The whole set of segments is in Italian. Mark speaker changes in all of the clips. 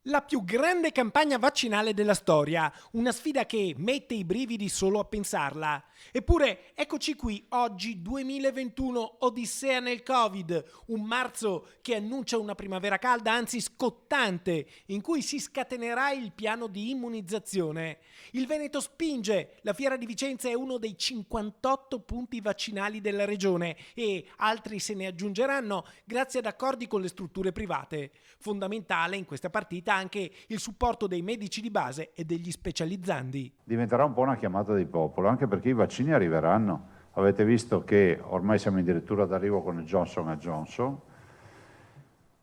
Speaker 1: La più grande campagna vaccinale della storia, una sfida che mette i brividi solo a pensarla. Eppure, eccoci qui, oggi 2021, odissea nel Covid, un marzo che annuncia una primavera calda, anzi scottante, in cui si scatenerà il piano di immunizzazione. Il Veneto spinge, la Fiera di Vicenza è uno dei 58 punti vaccinali della regione e altri se ne aggiungeranno grazie ad accordi con le strutture private. Fondamentale in questa partita anche il supporto dei medici di base e degli specializzandi.
Speaker 2: Diventerà un po' una chiamata di popolo, anche perché i vaccini arriveranno. Avete visto che ormai siamo addirittura d'arrivo con il Johnson Johnson.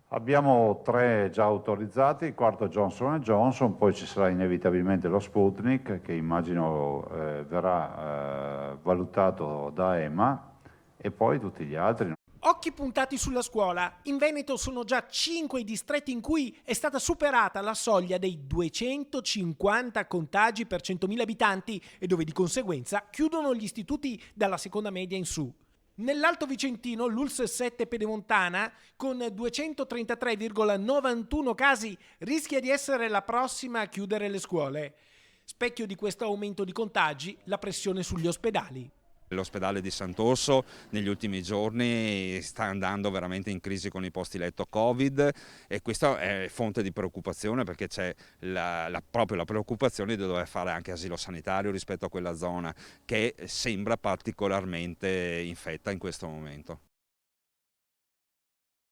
Speaker 2: Abbiamo 3 già autorizzati, il quarto Johnson Johnson, poi ci sarà inevitabilmente lo Sputnik che immagino verrà valutato da EMA e poi tutti gli altri.
Speaker 1: Occhi puntati sulla scuola. In Veneto sono già 5 i distretti in cui è stata superata la soglia dei 250 contagi per 100.000 abitanti e dove di conseguenza chiudono gli istituti dalla seconda media in su. Nell'Alto Vicentino l'ULSS 7 Pedemontana, con 233,91 casi, rischia di essere la prossima a chiudere le scuole. Specchio di questo aumento di contagi, la pressione sugli ospedali.
Speaker 3: L'ospedale di Sant'Orso negli ultimi giorni sta andando veramente in crisi con i posti letto Covid e questa è fonte di preoccupazione perché c'è proprio la preoccupazione di dover fare anche asilo sanitario rispetto a quella zona che sembra particolarmente infetta in questo momento.